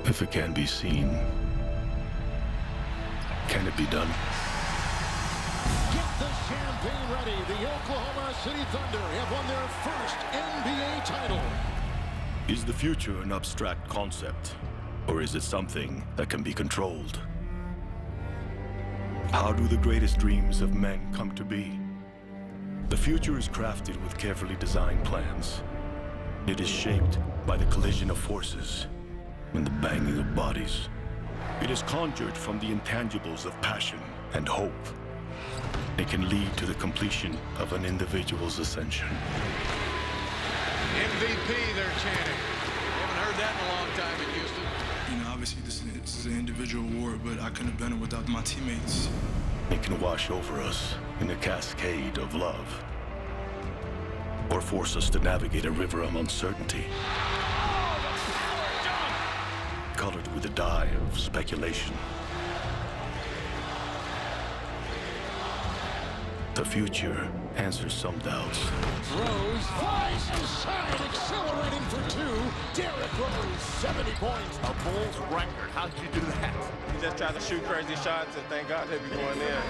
If it can be seen, can it be done? Get the champagne ready. The Oklahoma City Thunder have won their first NBA title. Is the future an abstract concept, or is it something that can be controlled? How do the greatest dreams of men come to be? The future is crafted with carefully designed plans. It is shaped by the collision of forces and the banging of bodies. It is conjured from the intangibles of passion and hope. It can lead to the completion of an individual's ascension. MVP, they're chanting. Haven't heard that in a long time in Houston. You know, obviously this is an individual award, but I couldn't have done it without my teammates. It can wash over us in a cascade of love, or force us to navigate a river of uncertainty, colored with a dye of speculation. The future answers some doubts. Rose flies inside, accelerating for two. Derrick Rose, 70 points. A Bulls record. How'd you do that? He just tried to shoot crazy shots, and thank God they be going in.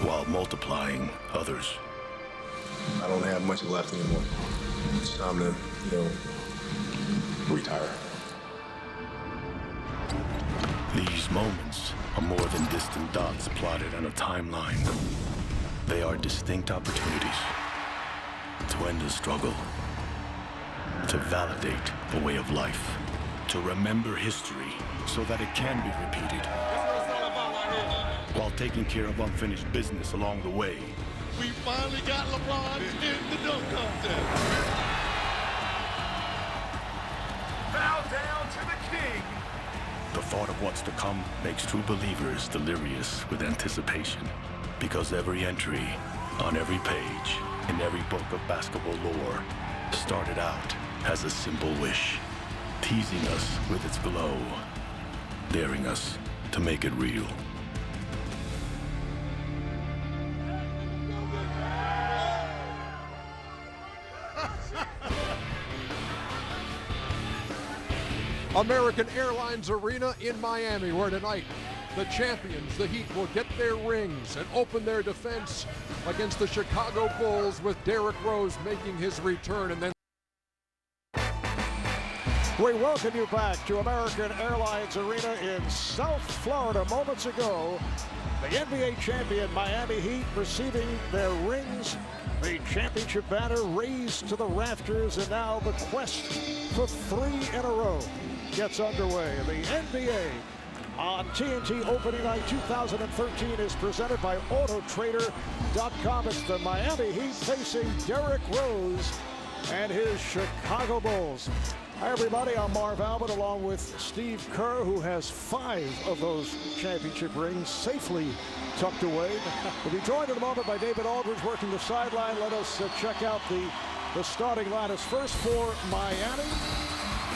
While multiplying others. I don't have much left anymore. It's time to, retire. These moments are more than distant dots plotted on a timeline. They are distinct opportunities to end a struggle, to validate a way of life, to remember history so that it can be repeated, while taking care of unfinished business along the way. We finally got LeBron in the dunk contest. Bow down to the king. The thought of what's to come makes true believers delirious with anticipation, because every entry on every page in every book of basketball lore started out as a simple wish, teasing us with its glow, daring us to make it real. American Airlines Arena in Miami, where tonight the champions, the Heat, will get their rings and open their defense against the Chicago Bulls, with Derrick Rose making his return. And then We welcome you back to American Airlines Arena in South Florida. Moments ago, the NBA champion Miami Heat receiving their rings. The championship banner raised to the rafters, and now the quest for 3 in a row gets underway. The NBA on TNT opening night 2013 is presented by Autotrader.com. It's the Miami Heat facing Derrick Rose and his Chicago Bulls. Hi everybody, I'm Marv Albert along with Steve Kerr, who has 5 of those championship rings safely tucked away. We'll be joined in a moment by David Aldridge working the sideline. Let us check out the starting lineups. First for Miami,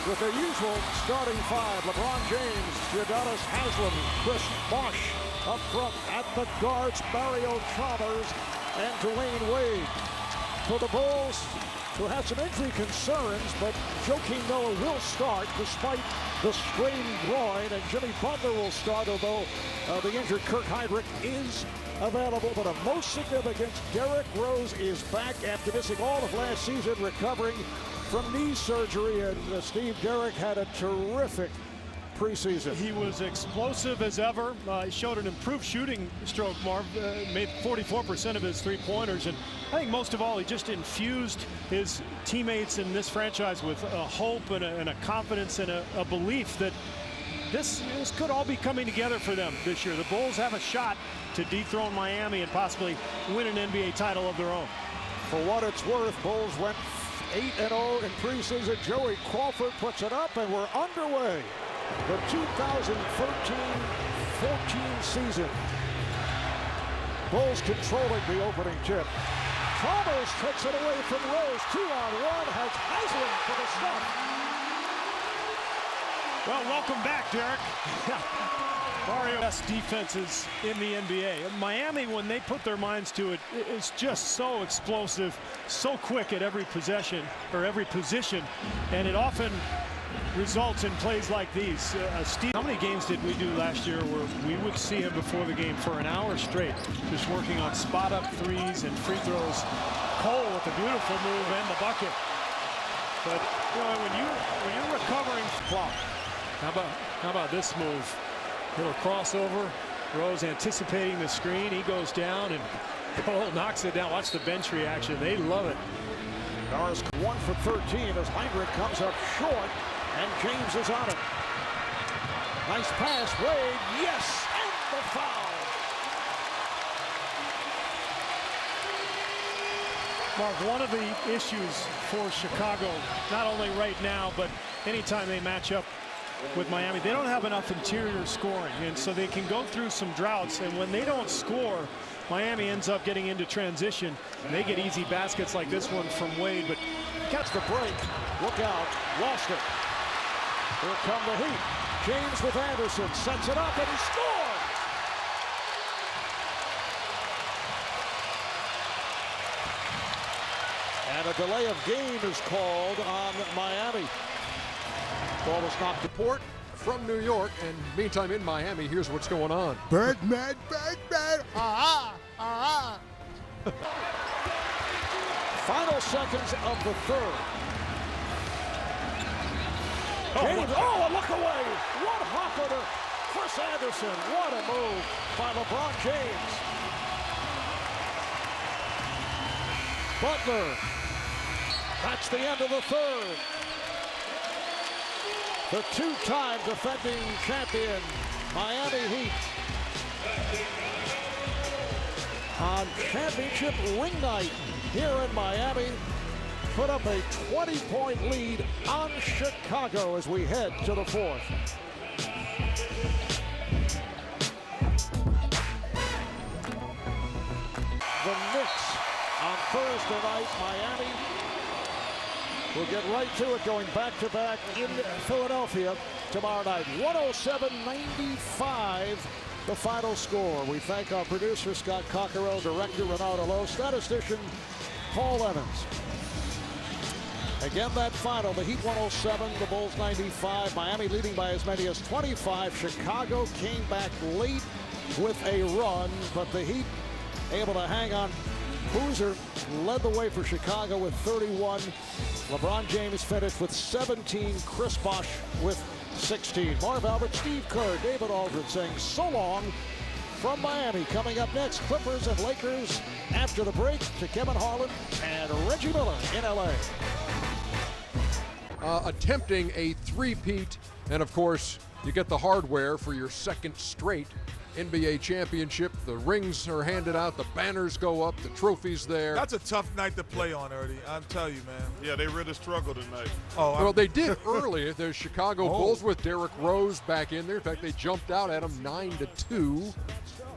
with their usual starting 5, LeBron James, Udonis Haslem, Chris Bosh up front. At the guards, Mario Chalmers and Dwayne Wade. For the Bulls, who had some injury concerns, but Joakim Noah will start despite the strained groin, and Jimmy Butler will start, although the injured Kirk Heinrich is available. But of most significance, Derrick Rose is back after missing all of last season, recovering from knee surgery. And Steve, Derrick had a terrific preseason. He was explosive as ever. He showed an improved shooting stroke, Marv. Made 44% of his three-pointers. And I think most of all, he just infused his teammates in this franchise with a hope and a confidence and a belief that this could all be coming together for them this year. The Bulls have a shot to dethrone Miami and possibly win an NBA title of their own. For what it's worth, Bulls went 8-0 in preseason. Joey Crawford puts it up, and we're underway. The 2013-14 season. Bulls controlling the opening tip. Chalmers takes it away from Rose. 2-on-1, has Haslem for the stop. Well, welcome back, Derrick. Mario, best defenses in the NBA. Miami, when they put their minds to it, is just so explosive, so quick at every possession or every position, and it often results in plays like these. Steve, how many games did we do last year where we would see him before the game for an hour straight, just working on spot-up threes and free throws? Cole with a beautiful move and the bucket. But you know, when you're recovering clock, how about this move? Little crossover. Rose anticipating the screen. He goes down and Cole knocks it down. Watch the bench reaction. They love it. Norris 1 for 13 as Heinrich comes up short, and James is on it. Nice pass, Wade. Yes, and the foul. Mark, one of the issues for Chicago, not only right now, but anytime they match up with Miami, they don't have enough interior scoring, and so they can go through some droughts, and when they don't score, Miami ends up getting into transition, and they get easy baskets like this one from Wade. But Gets the break. Look out. Lost it. Here come the Heat. James with Anderson. Sets it up, and he scores! And a delay of game is called on Miami. Ball was knocked to Report from New York, and meantime in Miami, here's what's going on. Birdman, Final seconds of the third. James, a look away. What hopper to Chris Anderson. What a move by LeBron James. Butler. That's the end of the third. The two-time defending champion, Miami Heat, on championship ring night here in Miami, put up a 20-point lead on Chicago as we head to the fourth. The Knicks on Thursday night, Miami. We'll get right to it, going back-to-back in Philadelphia tomorrow night. 107-95, the final score. We thank our producer, Scott Cockerell, director, Renata Lowe, statistician, Paul Evans. Again, that final, the Heat 107, the Bulls 95. Miami leading by as many as 25. Chicago came back late with a run, but the Heat able to hang on. Boozer led the way for Chicago with 31. LeBron James finished with 17. Chris Bosh with 16. Marv Albert, Steve Kerr, David Aldridge saying so long from Miami. Coming up next, Clippers and Lakers after the break to Kevin Harlan and Reggie Miller in LA. Attempting a three-peat, and of course, you get the hardware for your second straight NBA championship. The rings are handed out, the banners go up, the trophies there. That's a tough night to play on, Ernie. I'm telling you, man. Yeah, they really struggled tonight. Well, they did early. The Chicago Bulls with Derrick Rose back in there. In fact, they jumped out at them 9-2.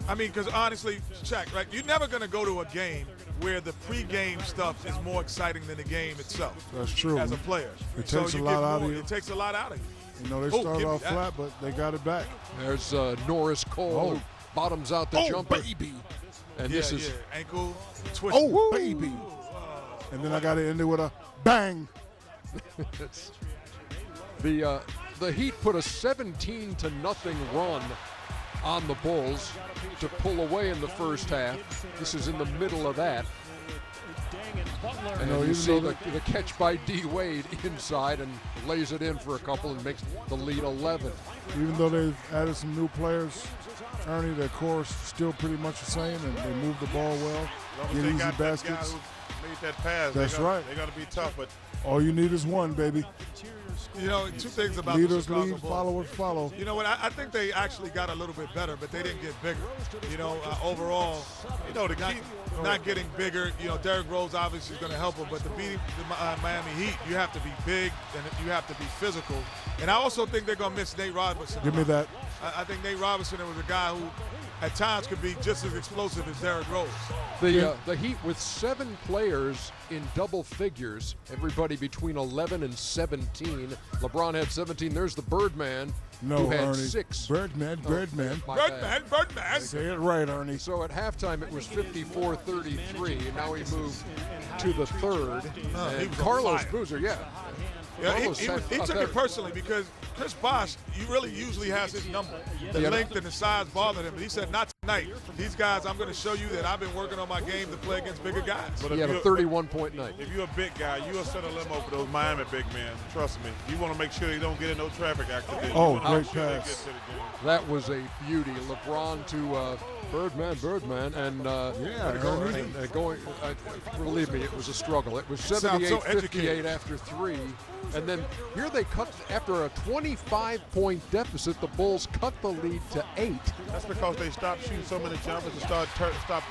I mean, because honestly, check, right? You're never going to go to a game where the pregame stuff is more exciting than the game itself. That's true. As a player. It takes a lot out of you. It takes a lot out of you. You know, they started off flat, but they got it back. There's Norris Cole, who bottoms out the jumper. Baby. And this is ankle twist. Oh, baby. And then I got to end it with a bang. The Heat put a 17-0 run on the Bulls to pull away in the first half. This is in the middle of that. And you see the catch by D. Wade inside and lays it in for a couple and makes the lead 11. Even though they've added some new players, Ernie, their core is still pretty much the same, and they move the ball well, get easy baskets. Made that pass. That's right. They got to be tough, but all you need is one, baby. You know, two things about leaders the Chicago lead, Bulls. followers follow. You know what? I think they actually got a little bit better, but they didn't get bigger. You know, overall, you know, not getting bigger. You know, Derrick Rose obviously is going to help them, but to beat the Miami Heat, you have to be big and you have to be physical. And I also think they're going to miss Nate Robinson. Give me that. I think Nate Robinson was a guy who, at times, could be just as explosive as Derrick Rose. The Heat with 7 players in double figures, everybody between 11 and 17. LeBron had 17. There's the Birdman, who had Ernie. 6. Birdman. Birdman. Say it right, Ernie. So at halftime, it was 54-33, and now we move to the third. And Carlos Boozer, Yeah, Carlos he had a took better- it personally because Chris Bosh, usually has his number. The length and the size bothered him, but he said, not tonight. These guys, I'm going to show you that I've been working on my game to play against bigger guys. But He had a 31-point night. If you're a big guy, you'll set a limo for those Miami big men. Trust me. You want to make sure they don't get in no traffic accident. Oh, You wanna make great sure they pass. get to the game. That was a beauty. LeBron to Birdman, and believe me, it was a struggle. It was Sounds so 78-58 educated. after 3, and then here they cut after a 25-point deficit. The Bulls cut the lead to 8. That's because they stopped shooting so many jumpers and stopped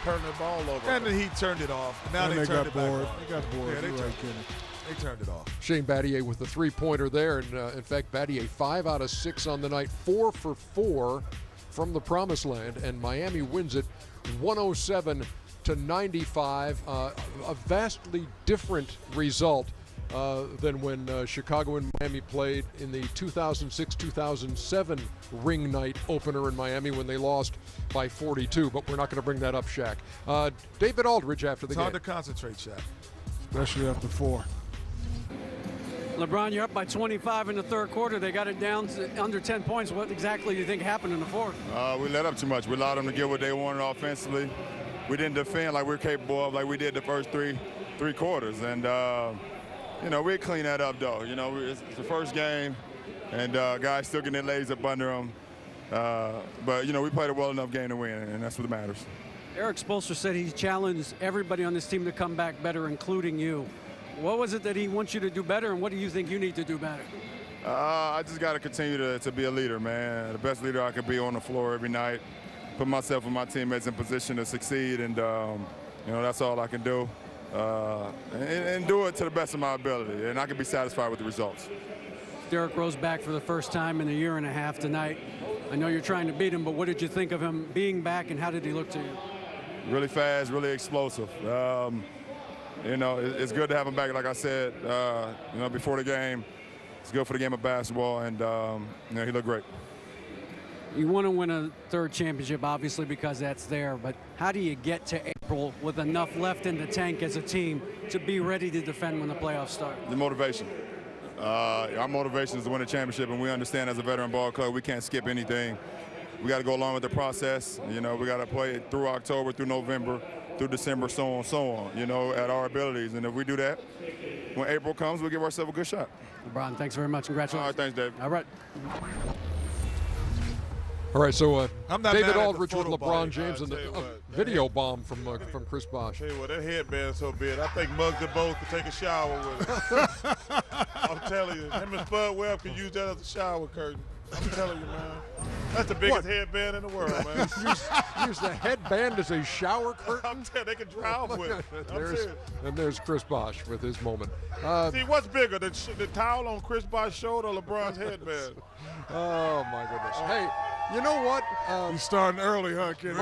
turning the ball over. And then he turned it off. Now And they they turned got it back bored. on. They got bored. Yeah, You're right, Kenny. They turned it off. Shane Battier with the 3-pointer there, and in fact, Battier 5 out of 6 on the night, 4 for 4 from the Promised Land, and Miami wins it 107-95. A vastly different result than when Chicago and Miami played in the 2006-2007 ring night opener in Miami when they lost by 42. But we're not going to bring that up, Shaq. David Aldridge after the It's game. hard to concentrate, Shaq. Especially after 4. LeBron, you're up by 25 in the third quarter. They got it down to under 10 points. What exactly do you think happened in the fourth? We let up too much. We allowed them to get what they wanted offensively. We didn't defend like we're capable of, like we did the first three quarters. And, we clean that up, though. It's the first game, and guys still getting their legs up under them. But, we played a well enough game to win, and that's what matters. Eric Spoelstra said he challenged everybody on this team to come back better, including you. What was it that he wants you to do better, and what do you think you need to do better? I just got to continue to be a leader, man. The best leader I could be on the floor every night. Put myself and my teammates in position to succeed, and that's all I can do. And do it to the best of my ability, and I can be satisfied with the results. Derrick Rose back for the first time in a year and a half tonight. I know you're trying to beat him, but what did you think of him being back, and how did he look to you? Really fast, really explosive. It's good to have him back, like I said, before the game. It's good for the game of basketball, and he looked great. You want to win a third championship, obviously, because that's there, but how do you get to April with enough left in the tank as a team to be ready to defend when the playoffs start? The motivation. Our motivation is to win a championship, and we understand as a veteran ball club we can't skip anything. We got to go along with the process. We got to play it through October, through November, through December, so on, at our abilities. And if we do that, when April comes, we'll give ourselves a good shot. LeBron, thanks very much. Congratulations. All right, thanks, Dave. All right. All right, so I'm not David mad at the Aldridge with photo LeBron bomb. James and I'll tell you a what, video bomb from Chris Bosh. Tell you what, that headband's so big, I think Muggs and Bowles could take a shower with it. I'm telling you, him and Spud Webb could use that as a shower curtain. I'm telling you, man. That's the biggest headband in the world, man. Use the headband as a shower curtain? I'm telling you, they can drive with it. I'm serious. And there's Chris Bosh with his moment. See, what's bigger, the towel on Chris Bosh's shoulder or LeBron's headband? Oh, my goodness. Hey, you know what? He's starting early, huh, Kenny?